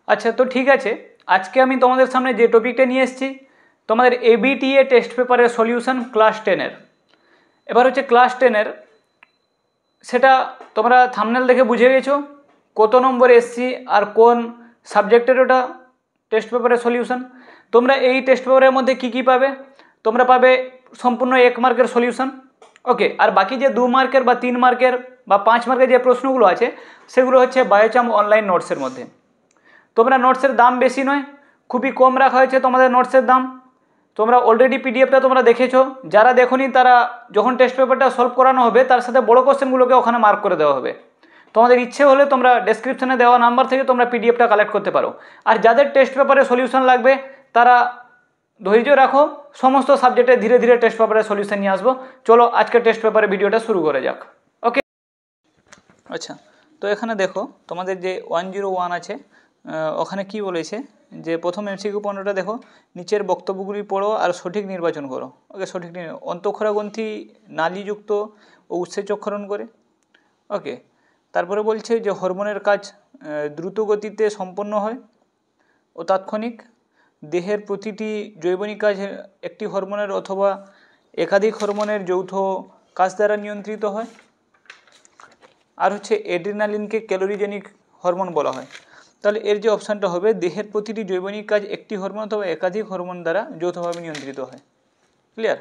আচ্ছা, তো ঠিক আছে, আজকে আমি তোমাদের সামনে যে টপিকটা নিয়ে এসেছি তোমাদের এবিটিএ টেস্ট পেপারের সলিউশন ক্লাস 10-এর। এবার হচ্ছে ক্লাস 10-এর, সেটা তোমরা থাম্বনেল দেখে বুঝে গেছো কত নম্বর এসছি আর কোন সাবজেক্টের ওটা টেস্ট পেপারের সলিউশন। তোমরা এই টেস্ট পেপারের মধ্যে কি কি পাবে? তোমরা পাবে সম্পূর্ণ 1 মার্কের সলিউশন, ওকে। আর বাকি যে 2 মার্কের বা 3 মার্কের বা 5 মার্কের যে প্রশ্নগুলো আছে সেগুলো হচ্ছে বায়োচাম অনলাইন নোটসের মধ্যে। তোমরা নোটসের দাম বেশি নয়, খুবই কম রাখা হয়েছে তোমাদের নোটসের দাম। তোমরা অলরেডি পিডিএফটা তোমরা দেখেছো, যারা দেখোনি তারা যখন টেস্ট পেপারটা সলভ করানো হবে তার সাথে বড় কোশ্চেনগুলোকে ওখানে মার্ক করে দেওয়া হবে। তোমাদের ইচ্ছে হলে তোমরা ডেসক্রিপশনে দেওয়া নাম্বার থেকে তোমরা পিডিএফটা কালেক্ট করতে পারো। আর যাদের টেস্ট পেপারে সলিউশন লাগবে তারা ধৈর্য রাখো, সমস্ত সাবজেক্টে ধীরে ধীরে টেস্ট পেপারের সলিউশন নিয়ে আসবো। চলো আজকে টেস্ট পেপারের ভিডিওটা শুরু করা যাক, ওকে। আচ্ছা, তো এখানে দেখো তোমাদের যে 101 আছে, ওখানে কি বলেছে যে প্রথম এমসিকিউ 15টা দেখো, নিচের বক্তব্যগুলি পড়ো আর সঠিক নির্বাচন করো, ওকে। সঠিক অন্তঃক্ষরা গ্রন্থি নালীযুক্ত ও উৎসেচকরণ করে, ওকে। তারপরে বলছে যে হরমোনের কাজ দ্রুত গতিতে সম্পন্ন হয় ও তাৎক্ষণিক, দেহের প্রতিটি জৈবনিক কাজ একটি হরমোনের অথবা একাধিক হরমোনের যৌথ কাজ দ্বারা নিয়ন্ত্রিত হয়। আর হচ্ছে অ্যাড্রিনালিনকে ক্যালোরিজেনিক হরমোন বলা হয়। তাহলে এর যে অপশানটা হবে, দেহের প্রতিটি জৈবনিক কাজ একটি হরমোন অথবা একাধিক হরমোন দ্বারা যৌথভাবে নিয়ন্ত্রিত হয়। ক্লিয়ার?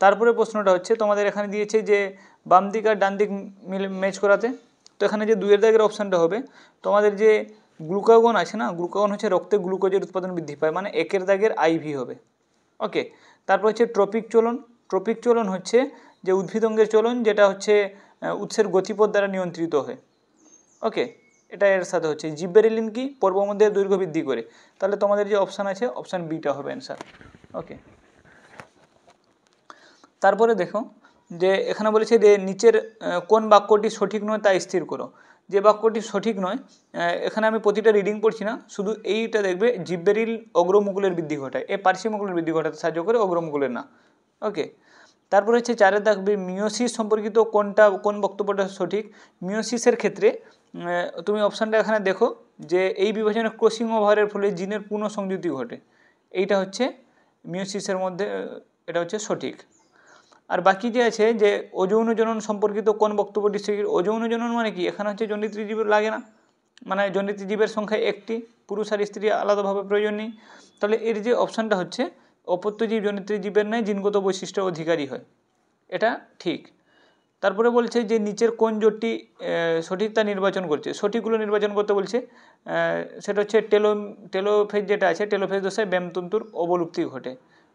তারপরে প্রশ্নটা হচ্ছে তোমাদের এখানে দিয়েছে যে বাম দিক আর ডান দিক ম্যাচ করাতে। তো এখানে যে 2-এর দাগের অপশানটা হবে, তোমাদের যে গ্লুকাগন আছে না, গ্লুকাগন হচ্ছে রক্তে গ্লুকোজের উৎপাদন বৃদ্ধি পায়, মানে 1-এর দাগের আইভি হবে, ওকে। তারপর হচ্ছে ট্রপিক চলন। ট্রপিক চলন হচ্ছে যে উদ্ভিদঙ্গের চলন, যেটা হচ্ছে উৎসের গতিপথ দ্বারা নিয়ন্ত্রিত হয়, ওকে। এটা এর সাথে হচ্ছে জিব্বেরেলিন কি পর্বমধ্যে দৈর্ঘ্য বৃদ্ধি করে। তাহলে তোমাদের যে অপশান আছে অপশান বিটা হবে অ্যান্সার, ওকে। তারপরে দেখো যে এখানে বলেছে যে নিচের কোন বাক্যটি সঠিক নয় তা স্থির করো। যে বাক্যটি সঠিক নয়, এখানে আমি প্রতিটা রিডিং পড়ছি না, শুধু এইটা দেখবে, জিব্বেরিল অগ্রমুকুলের বৃদ্ধি ঘটায়, এ পার্শ্বমুকুলের বৃদ্ধি ঘটাতে সাহায্য করে, অগ্রমুকুলের না, ওকে। তারপরে হচ্ছে 4-এর দেখবে মিওসিস সম্পর্কিত কোন বক্তব্যটা সঠিক। মিওসিসের ক্ষেত্রে তুমি অপশানটা এখানে দেখো যে এই বিভাজনে ক্রসিং ওভারের ফলে জিনের পুনঃসংযুতি ঘটে, এইটা হচ্ছে মিওসিসের মধ্যে, এটা হচ্ছে সঠিক। আর বাকি যে আছে যে অযৌন জনন সম্পর্কিত কোন বক্তব্যটি সঠিক। অযৌন জনন মানে কি, এখানে হচ্ছে জনিত্রী জীবের লাগে না, মানে জনিত্রী জীবের সংখ্যা একটি, পুরুষ আর স্ত্রী আলাদাভাবে প্রয়োজন নেই। তাহলে এর যে অপশানটা হচ্ছে অপত্যজীব জনিত্রী জীবের ন্যায় জিনগত বৈশিষ্ট্যের অধিকারী হয়, এটা ঠিক। তারপরে বলছে যে নিচের কোন জোটটি সঠিক তা নির্বাচন করছে। সঠিকগুলো নির্বাচন করতে বলছে, সেটা হচ্ছে টেলোফেজ যেটা আছে, টেলোফেজ দশায় ব্যামতন্তুর অবলুপ্তি ঘটে,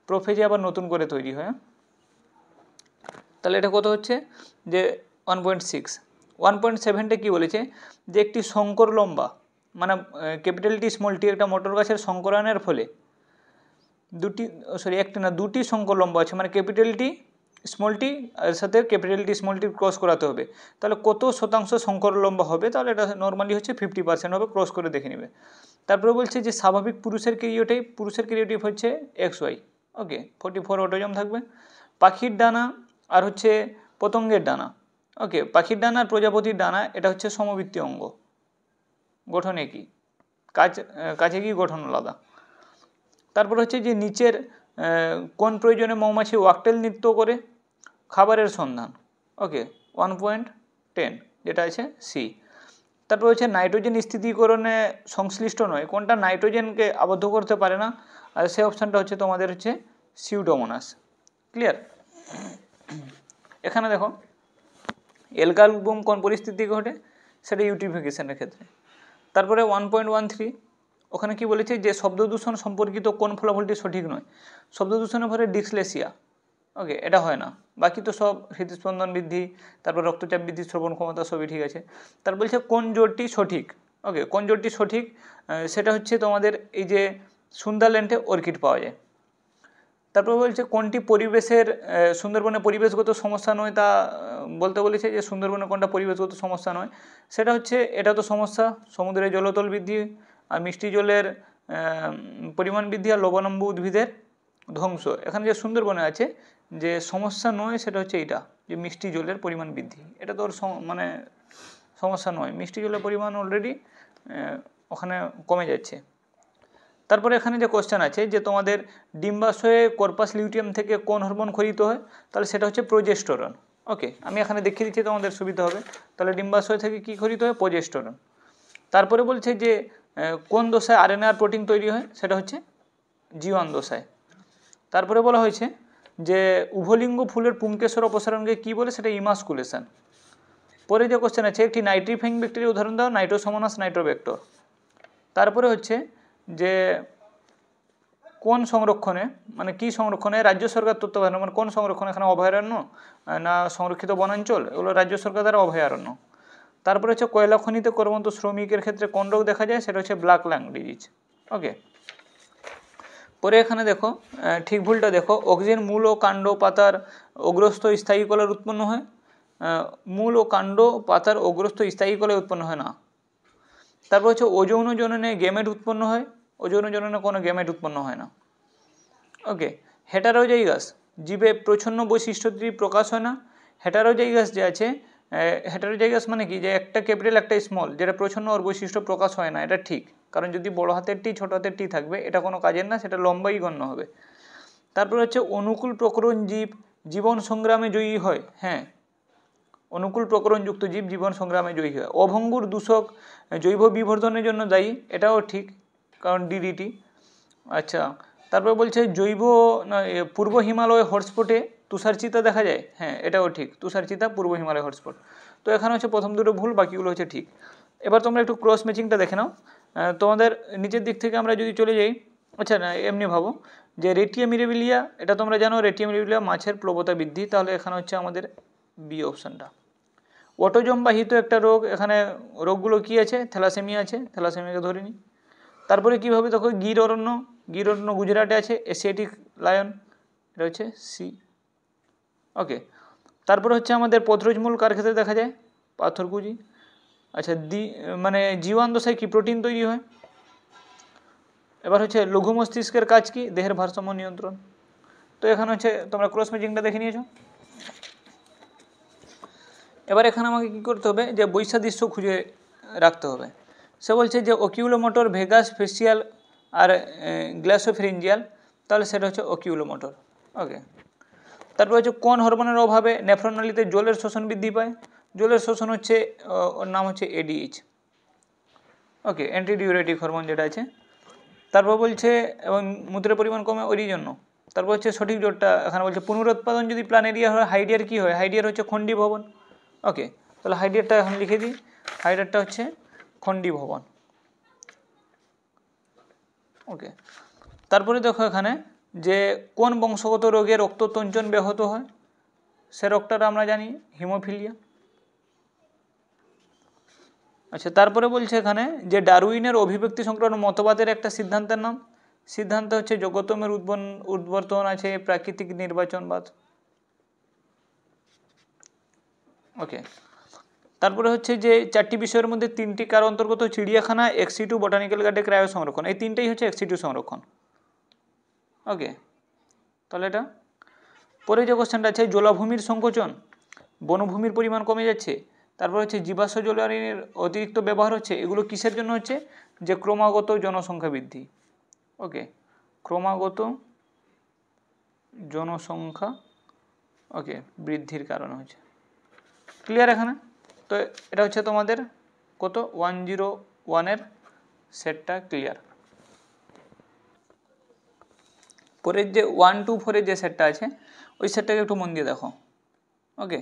প্রোফেজে আবার নতুন করে তৈরি হয়। তাহলে এটা কত হচ্ছে যে 1.6। 1.7টা কী বলেছে যে একটি শঙ্কর লম্বা, মানে ক্যাপিটাল টি স্মল টি, একটা মটর গাছের শঙ্করায়নের ফলে দুটি শঙ্কর লম্বা আছে, মানে ক্যাপিটাল টি স্মল টি এর সাথে capital T small tea cross করাতে হবে। তাহলে কত শতাংশ শঙ্কর লম্বা হবে, তাহলে এটা নর্মালি হচ্ছে 50% হবে, ক্রস করে দেখে নেবে। তারপরে বলছে যে স্বাভাবিক পুরুষের ক্যারিওটাইপ হচ্ছে XY, ওকে। 44 অটোজম থাকবে। পাখির ডানা আর হচ্ছে পতঙ্গের ডানা, ওকে। পাখির ডানা আর প্রজাপতির ডানা এটা হচ্ছে সমবৃত্তীয় অঙ্গ, গঠন একই, কাজ একই, গঠন আলাদা। তারপর হচ্ছে যে নিচের কোন প্রয়োজনে মৌমাছি ওয়াকটেল নৃত্য করে। খাবারের সন্ধান, ওকে। 1.10 যেটা আছে সি। তারপর হচ্ছে নাইট্রোজেন স্থিতিকরণে সংশ্লিষ্ট নয়, কোনটা নাইট্রোজেনকে আবদ্ধ করতে পারে না, আর সেই অপশানটা হচ্ছে তোমাদের হচ্ছে সিউডোমোনাস। ক্লিয়ার? এখানে দেখো অ্যালগাল বুম কোন পরিস্থিতি ঘটে, সেটা ইউট্রিফিকেশনের ক্ষেত্রে। তারপরে 1.13 ওখানে কি বলেছে যে শব্দ দূষণ সম্পর্কিত কোন ফলাফলটি সঠিক নয়। শব্দ দূষণের ফলে ডিসলেসিয়া, ওকে, এটা হয় না। বাকি তো সব হৃদস্পন্দন বৃদ্ধি, তারপর রক্তচাপ বৃদ্ধি, শ্রবণ ক্ষমতা সবই ঠিক আছে। তারপর বলছে কোন জোটটি সঠিক, ওকে। কোন জোটটি সঠিক, সেটা হচ্ছে তোমাদের এই যে সুন্দরল্যান্ডে অর্কিড পাওয়া যায়। তারপর বলছে কোনটি পরিবেশের সুন্দরবনে পরিবেশগত সমস্যা নয়, তা বলতে বলেছে যে সুন্দরবনে কোনটা পরিবেশগত সমস্যা নয়, সেটা হচ্ছে এটা তো সমস্যা, সমুদ্রের জলতল বৃদ্ধি আর মিষ্টি জলের পরিমাণ বৃদ্ধি আর লবণাম্ব উদ্ভিদের ধ্বংস। এখানে যে সুন্দরবনে আছে যে সমস্যা নয়, সেটা হচ্ছে এইটা যে মিষ্টি জলের পরিমাণ বৃদ্ধি, এটা তো মানে সমস্যা নয়, মিষ্টি জলের পরিমাণ অলরেডি ওখানে কমে যাচ্ছে। তারপরে এখানে যে কোশ্চেন আছে যে তোমাদের ডিম্বাশয়ে কর্পাস লিউটিয়াম থেকে কোন হরমোন ক্ষরিত হয়, তাহলে সেটা হচ্ছে প্রোজেস্টেরন। ওকে, আমি এখানে দেখিয়ে দিচ্ছি তোমাদের সুবিধা হবে। তাহলে ডিম্বাশয় থেকে কী ক্ষরিত হয়? প্রোজেস্টেরন। তারপরে বলছে যে কোন দশায় আরএনএ আর প্রোটিন তৈরি হয়, সেটা হচ্ছে G1 দশায়। তারপরে বলা হয়েছে যে উভলিঙ্গ ফুলের পুংকেশর অপসারণকে কী বলে, সেটা ইমাস্কুলেশন। পরে যে কোশ্চেন আছে একটি নাইট্রিফাইং ব্যাকটেরিয়া উদাহরণ দাও, নাইট্রোসোমোনাস নাইট্রোব্যাক্টর। তারপরে হচ্ছে যে কোন সংরক্ষণে, মানে কি সংরক্ষণে রাজ্য সরকার তত্ত্বাবধান, মানে কোন সংরক্ষণ, এখানে অভয়ারণ্য না সংরক্ষিত বনাঞ্চল, এগুলো রাজ্য সরকার দ্বারা অভয়ারণ্য। তারপরে হচ্ছে কয়লা খনিতে কর্মরত শ্রমিকের ক্ষেত্রে কোন রোগ দেখা যায়, সেটা হচ্ছে ব্ল্যাক লাং ডিজিজ। ওকে, পরে এখানে দেখো ঠিক ভুলটা দেখো, অক্সিজেন মূল ও কাণ্ড পাতার অগ্রস্থ স্থায়ী কলার উৎপন্ন হয়, মূল ও কাণ্ড পাতার অগ্রস্থ স্থায়ী কলায় উৎপন্ন হয় না। তারপর হচ্ছে অযৌন জননে গেমেট উৎপন্ন হয়, অযৌন জননে কোনো গেমেট উৎপন্ন হয় না। ওকে, হেটারোজাইগাস জীবে প্রচ্ছন্ন বৈশিষ্ট্যটি প্রকাশ হয় না। হেটারোজাইগাস যে আছে, হেটারোজাইগাস মানে কি, যে একটা ক্যাপিটাল একটা স্মল, যেটা প্রচ্ছন্ন ওর বৈশিষ্ট্য প্রকাশ হয় না, এটা ঠিক। কারণ যদি বড় হাতের টি ছোট হাতের টি থাকবে, এটা কোনো কাজের না, সেটা লম্বাই গণ্য হবে। তারপর হচ্ছে অনুকূল প্রকরণ জীব জীবন সংগ্রামে জয়ী হয়। হ্যাঁ, অনুকূল প্রকরণযুক্ত জীব জীবন সংগ্রামে জয়ী হয়। অভঙ্গুর দূষক জৈব বিবর্ধনের জন্য দায়ী, এটাও ঠিক, কারণ ডিডিটি। আচ্ছা, তারপর বলছে জৈব পূর্ব হিমালয় হটস্পটে তুষারচিতা দেখা যায়। হ্যাঁ, এটাও ঠিক, তুষারচিতা পূর্ব হিমালয় হটস্পট। তো এখানে হচ্ছে প্রথম দুটো ভুল, বাকিগুলো হচ্ছে ঠিক। এবার তোমরা একটু ক্রস ম্যাচিংটা দেখে নাও। তোমাদের নিচের দিক থেকে আমরা যদি চলে যাই, আচ্ছা না এমনি ভাবো যে রেটিয়া মিরাবিলিয়া, এটা তোমরা জানো রেটিয়া মিরাবিলিয়া মাছের প্লবতা বৃদ্ধি, তাহলে এখানে হচ্ছে আমাদের বি অপশানটা। অটোজম বাহিত একটা রোগ, এখানে রোগগুলো কি আছে, থ্যালাসেমিয়া আছে, থ্যালাসেমিয়াকে ধরে নিই। তারপরে কীভাবে দেখো গির অরণ্য, গির অরণ্য গুজরাটে আছে, এশিয়াটিক লায়ন, এটা হচ্ছে সি। ওকে, তারপরে হচ্ছে আমাদের পত্রজমূল কার ক্ষেত্রে দেখা যায়, পাথরকুচি। আচ্ছা, মানে G1 দশায় কি প্রোটিন তৈরি হয়। এবার হচ্ছে লঘু মস্তিষ্কের কাজ কি, দেহের ভারসাম্য নিয়ন্ত্রণ। তো এখানে হচ্ছে তোমরা ক্রস ম্যাচিংটা দেখে নিয়েছো। এবার এখানে আমাকে কী করতে হবে, যে বৈসাদৃশ্য খুঁজে রাখতে হবে। সে বলছে যে অকিউলোমোটর, ভেগাস, ফেসিয়াল আর গ্লাসোফেরিঞ্জিয়াল, তাহলে সেটা হচ্ছে অকিউলোমোটর। ওকে, তারপর হচ্ছে কোন হরমোনের অভাবে নেফ্রনালীতে জলের শোষণ বৃদ্ধি পায়। জলের শোষণ হচ্ছে, ওর নাম হচ্ছে ADH। ওকে, অ্যান্টিডিউরেটিক হরমোন যেটা আছে। তারপর বলছে এবং মূত্রের পরিমাণ কমে ওরই জন্য। তারপর হচ্ছে সঠিক জোরটা এখানে বলছে পুনরুৎপাদন যদি প্ল্যানেরিয়া হয়, হাইডিয়ার কী হয়, হাইডিয়ার হচ্ছে খণ্ডী ভবন। ওকে, তাহলে হাইডিয়ারটা এখন লিখে দিই, হাইডিয়ারটা হচ্ছে খণ্ডী ভবন। ওকে, তারপরে দেখো এখানে যে কোন বংশগত রোগে রক্ততঞ্চন ব্যাহত হয়, সে রোগটার আমরা জানি হিমোফিলিয়া। আচ্ছা, তারপরে বলছে এখানে যে ডারউইনের অভিব্যক্তি সংক্রান্ত মতবাদের একটা সিদ্ধান্তের নাম। সিদ্ধান্ত হচ্ছে জগতমের উদ্বর্তন আছে প্রাকৃতিক নির্বাচনবাদ। ওকে, তারপরে হচ্ছে যে চারটি বিষয়ের মধ্যে তিনটি কার অন্তর্গত, চিড়িয়াখানা, XC2, বটানিক্যাল গার্ডে ক্রায়ো সংরক্ষণ, এই তিনটেই হচ্ছে XC2 সংরক্ষণ। ওকে, তাহলে এটা। পরে যে কোশ্চেনটা আছে জলাভূমির সংকোচন, বনভূমির পরিমাণ কমে যাচ্ছে। তারপর হচ্ছে জীবাশ্ম জ্বালানির অতিরিক্ত ব্যবহার হচ্ছে, এগুলো কিসের জন্য হচ্ছে, যে ক্রমাগত জনসংখ্যা বৃদ্ধি। ওকে, ক্রমাগত জনসংখ্যা ওকে বৃদ্ধির কারণে হচ্ছে। ক্লিয়ার এখানে? তো এটা হচ্ছে তোমাদের কত 101-এর সেটটা ক্লিয়ার। পরের যে 1-4-এর যে সেটটা আছে, ওই সেটটাকে একটু মন দিয়ে দেখো। ওকে,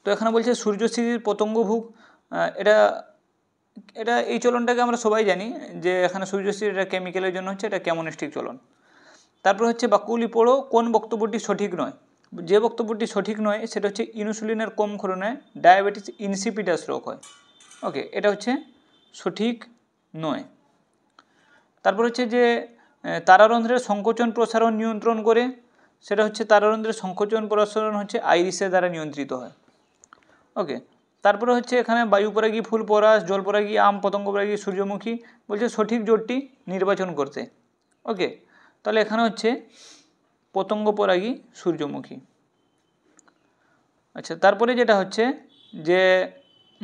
তো এখানে বলছে সূর্যস্থিতির পতঙ্গভুক, এটা এটা এই চলনটাকে আমরা সবাই জানি যে এখানে সূর্যস্থিতি, এটা কেমিক্যালের জন্য হচ্ছে, এটা কেমোনিস্টিক চলন। তারপর হচ্ছে বাক্যগুলি পড়ো, কোন বক্তব্যটি সঠিক নয়। যে বক্তব্যটি সঠিক নয় সেটা হচ্ছে ইনসুলিনের কম ক্ষরণে ডায়াবেটিস ইনসিপিটাস রোগ হয়। ওকে, এটা হচ্ছে সঠিক নয়। তারপর হচ্ছে যে তারারন্ধ্রের সংকোচন প্রসারণ নিয়ন্ত্রণ করে, সেটা হচ্ছে তারারন্ধ্রের সংকোচন প্রসারণ হচ্ছে আইরিসের দ্বারা নিয়ন্ত্রিত হয়। ওকে, তারপরে হচ্ছে এখানে বায়ুপরাগী, ফুল পরাশ, জলপরাগী, আম, পতঙ্গপরাগী, সূর্যমুখী, বলছে সঠিক জোটটি নির্বাচন করতে। ওকে, তাহলে এখানে হচ্ছে পতঙ্গপরাগী, সূর্যমুখী। আচ্ছা, তারপরে যেটা হচ্ছে যে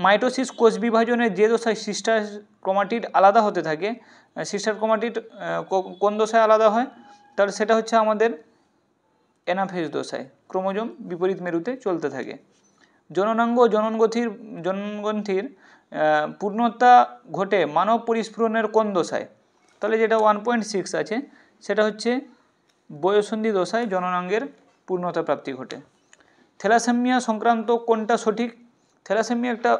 মাইটোসিস কোষ বিভাজনের যে দশায় সিস্টার ক্রোমাটিড আলাদা হতে থাকে, সিস্টার ক্রোমাটিড কোন দশায় আলাদা হয়, তাহলে সেটা হচ্ছে আমাদের অ্যানাফেজ দশায়, ক্রোমোজোম বিপরীত মেরুতে চলতে থাকে। জননাঙ্গ ও জননগ্রন্থির পূর্ণতা ঘটে মানব পরিস্ফুরণের কোন দশায়, তাহলে যেটা 1.6 আছে সেটা হচ্ছে বয়ঃসন্ধি দশায় জননাঙ্গের পূর্ণতা প্রাপ্তি ঘটে। থ্যালাসেমিয়া সংক্রান্ত কোনটা সঠিক? থ্যালাসেমিয়া একটা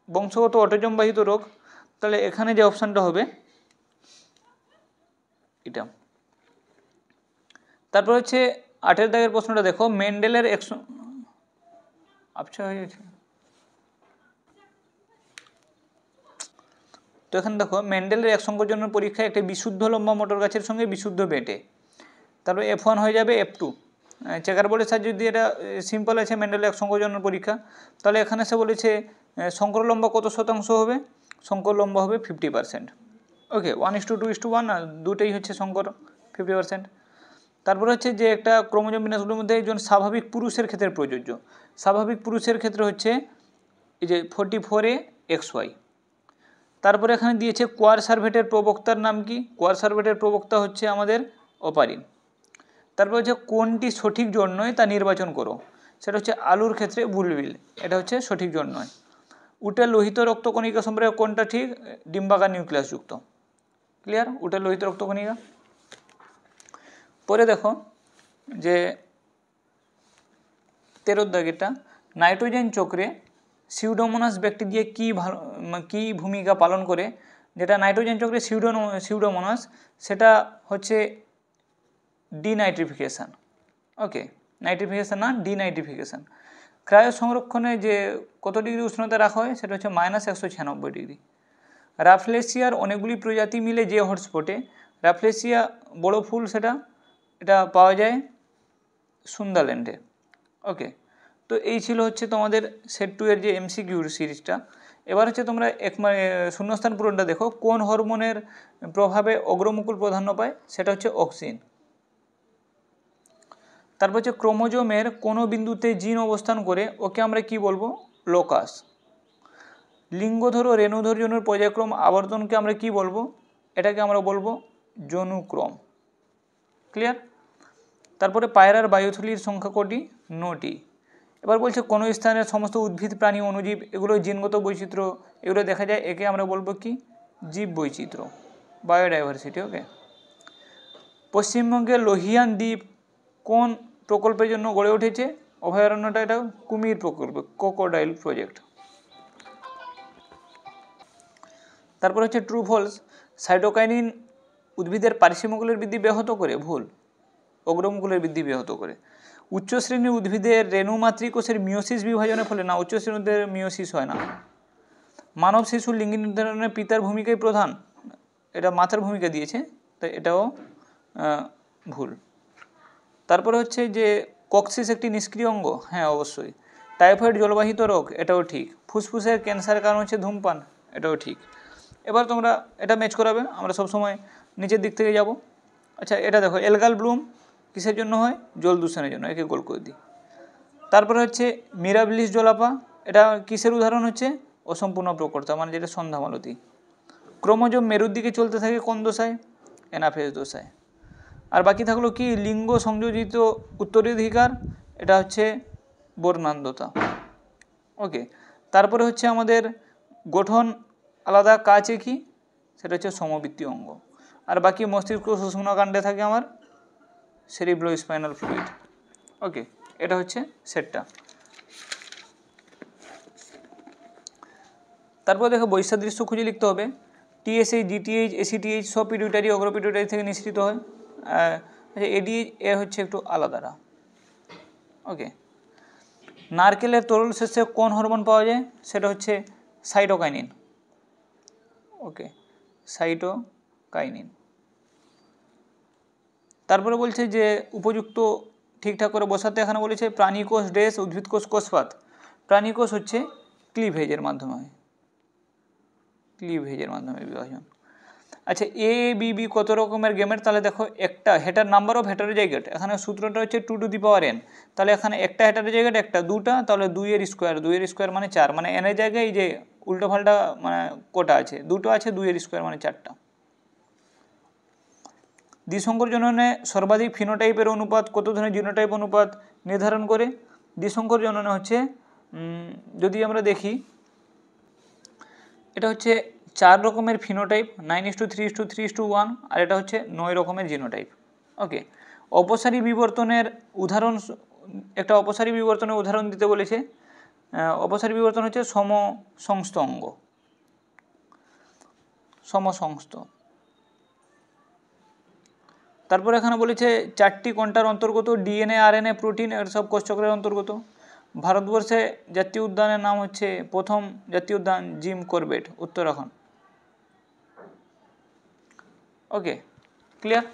বংশগত অটোজমবাহিত রোগ, তাহলে এখানে যে অপশানটা হবে এটা। তারপর হচ্ছে 8 দাগের প্রশ্নটা দেখো, মেন্ডেলের আচ্ছা হয়ে গেছে। তো এখানে দেখো মেন্ডেলের এক সংকোচনের পরীক্ষায় একটি বিশুদ্ধ লম্বা মোটর গাছের সঙ্গে বিশুদ্ধ বেটে, তারপর F1 হয়ে যাবে F2। চেকার বোর্ডের সাহায্যে যদি এটা সিম্পল আছে মেন্ডেলের এক সংকোচনের পরীক্ষা, তাহলে এখানে সে বলেছে সংকর লম্বা কত শতাংশ হবে, সংকর লম্বা হবে 50%। ওকে, 1:2:1 না, দুটোই হচ্ছে সংকর 50%। তারপরে হচ্ছে যে একটা ক্রোমোজোম বিন্যাসগুলোর মধ্যে একজন স্বাভাবিক পুরুষের ক্ষেত্রে প্রযোজ্য, স্বাভাবিক পুরুষের ক্ষেত্রে হচ্ছে এই যে 44XY। তারপরে এখানে দিয়েছে কোয়ার সার্ভেটের প্রবক্তার নাম কি, কোয়ার সার্ভেটের প্রবক্তা হচ্ছে আমাদের অপারিন। তারপর হচ্ছে কোনটি সঠিক জোড় নয় তা নির্বাচন করো, সেটা হচ্ছে আলুর ক্ষেত্রে বুলবিল, এটা হচ্ছে সঠিক জোড় নয়। উটের লোহিত রক্তকণিকা সম্পর্কে কোনটা ঠিক, ডিম্বাকার নিউক্লিয়াসযুক্ত। ক্লিয়ার, উটের লোহিত রক্তকণিকা। পরে দেখো যে 13 দাগেরটা, নাইট্রোজেন চক্রে সিউডোমোনাস ব্যাকটেরিয়া কি ভূমিকা পালন করে, যেটা নাইট্রোজেন চক্রে সিউডোমোনাস সেটা হচ্ছে ডিনাইট্রিফিকেশান। ওকে, নাইট্রিফিকেশান না, ডিনাইট্রিফিকেশান। ক্রায়ো সংরক্ষণে যে কত ডিগ্রি উষ্ণতা রাখা হয় সেটা হচ্ছে -196 ডিগ্রি। রাফলেসিয়ার অনেকগুলি প্রজাতি মিলে যে হটস্পটে, রাফলেসিয়া বড় ফুল এটা পাওয়া যায় সুন্দারল্যান্ডে। ওকে, তো এই ছিল হচ্ছে তোমাদের সেট 2 এর যে MCQ সিরিজটা। এবার হচ্ছে তোমরা শূন্যস্থান পূরণটা দেখো, কোন হরমোনের প্রভাবে অগ্রমুকুল প্রাধান্য পায়, সেটা হচ্ছে অক্সিন। তারপর হচ্ছে ক্রোমোজোমের কোনো বিন্দুতে জিন অবস্থান করে, ওকে আমরা কি বলবো, লোকাস। লিঙ্গধর ও রেণুধর জনুর পর্যায়ক্রম আবর্তনকে আমরা কি বলবো, এটাকে আমরা বলবো জনুক্রম। ক্লিয়ার। তারপরে পায়রার বায়ুথলির সংখ্যা কটি, 9টি। এবার বলছে কোনো স্থানের সমস্ত উদ্ভিদ প্রাণী অণুজীব এগুলো জিনগত বৈচিত্র্য এগুলো দেখা যায়, একে আমরা বলবো কি, জীব বৈচিত্র্য, বায়োডাইভার্সিটি। ওকে, পশ্চিমবঙ্গের লোহিয়ান দ্বীপ কোন প্রকল্পের জন্য গড়ে উঠেছে, অভয়ারণ্যটা এটা কুমির প্রকল্প, ক্রোকোডাইল প্রজেক্ট। তারপর হচ্ছে ট্রু ফলস, সাইটোকাইনিন উদ্ভিদের পার্শ্বমুকুলের বৃদ্ধি ব্যাহত করে, ভুল, অগ্রমুকুলের বৃদ্ধি ব্যাহত করে। উচ্চ শ্রেণীর উদ্ভিদের রেণু মাতৃকোষের মিওসিস বিভাজনের ফলে, না, উচ্চ শ্রেণীর উদ্ভিদের মিওসিস হয় না। মানব শিশুর লিঙ্গ নির্ধারণে পিতার ভূমিকাই প্রধান, এটা মাতার ভূমিকা দিয়েছে, তাই এটাও ভুল। তারপরে হচ্ছে যে কক্সিস একটি নিষ্ক্রিয় অঙ্গ, হ্যাঁ অবশ্যই। টাইফয়েড জলবাহিত রোগ, এটাও ঠিক। ফুসফুসের ক্যান্সারের কারণ হচ্ছে ধূমপান, এটাও ঠিক। এবার তোমরা এটা ম্যাচ করাবে, আমরা সবসময় নিচের দিক থেকে যাব। আচ্ছা, এটা দেখো, এলগাল ব্লুম কিসের জন্য হয়, জল দূষণের জন্য, একে গোল করে দিই। তারপরে হচ্ছে মিরাবিলিস জলাপা, এটা কিসের উদাহরণ হচ্ছে, অসম্পূর্ণ প্রকর্তা, মানে যেটা সন্ধ্যামালতী। ক্রোমোজোম মেরুর দিকে চলতে থাকে কোন দশায়, অ্যানাফেজ দশায়। আর বাকি থাকলো কি, লিঙ্গ সংযোজিত উত্তরাধিকার, এটা হচ্ছে বর্ণান্ধতা। ওকে, তারপরে হচ্ছে আমাদের গঠন আলাদা, কাজে কি, সেটা হচ্ছে সমবৃত্তীয় অঙ্গ। আর বাকি মস্তিষ্ক সুষুম্নাকাণ্ডে থাকে আমার সেরিব্রো স্পাইনাল ফ্লুইড। ওকে, এটা হচ্ছে সেটটা। তারপর দেখো বৈসাদৃশ্য খুঁজে লিখতে হবে। TSH, GTH, ACTH সব পিটুইটারি অগ্রপিটুইটারি থেকে নিঃসৃত হয়। আচ্ছা, ADH এ হচ্ছে একটু আলাদারা। ওকে, নারকেলের তরল শেষে কোন হরমোন পাওয়া যায়, সেটা হচ্ছে সাইটোকাইনিন। ওকে, সাইটোকাইনিন। তারপরে বলছে যে উপযুক্ত ঠিকঠাক করে বসাতে, এখানে বলেছে প্রাণীকোষ ড্রেস, উদ্ভিদকোষ কোষপাত। প্রাণীকোষ হচ্ছে ক্লিভেজের মাধ্যমে বিভাজন। আচ্ছা এ বি বি কত রকমের গেমেট, তাহলে দেখো একটা হেটার নাম্বার অফ হেটারোজাইগোট, এখানে সূত্রটা হচ্ছে 2n, তাহলে এখানে একটা হেটারোজাইগোট একটা, দুটা, তাহলে 2 এর স্কোয়ার মানে 4, মানে এনের জায়গায় এই যে উল্টো পাল্টা মানে কোটা আছে, দুটো আছে, 2 এর স্কোয়ার মানে 4টা। দ্বিসংকর জননে সর্বাধিক ফিনোটাইপের অনুপাত কত ধরনের জিনোটাইপ অনুপাত নির্ধারণ করে? দ্বিসংকর জননে হচ্ছে যদি আমরা দেখি এটা হচ্ছে 4 রকমের ফিনোটাইপ, 9:3:3:1, আর এটা হচ্ছে 9 রকমের জিনোটাইপ। ওকে, অপসারী বিবর্তনের উদাহরণ, একটা অপসারী বিবর্তনের উদাহরণ দিতে বলেছে। অপসারী বিবর্তন হচ্ছে সমসংস্থ অঙ্গ, সমসংস্থ। তারপর এখানে বলেছে 4টি কোনটার অন্তর্গত? ডিএনএ, আরএনএ, প্রোটিন, এর সব কোষচক্রের অন্তর্গত। ভারতবর্ষে জাতীয় উদ্যানের নাম হচ্ছে, প্রথম জাতীয় উদ্যান জিম করবেট, উত্তরাখণ্ড। ওকে, ক্লিয়ার?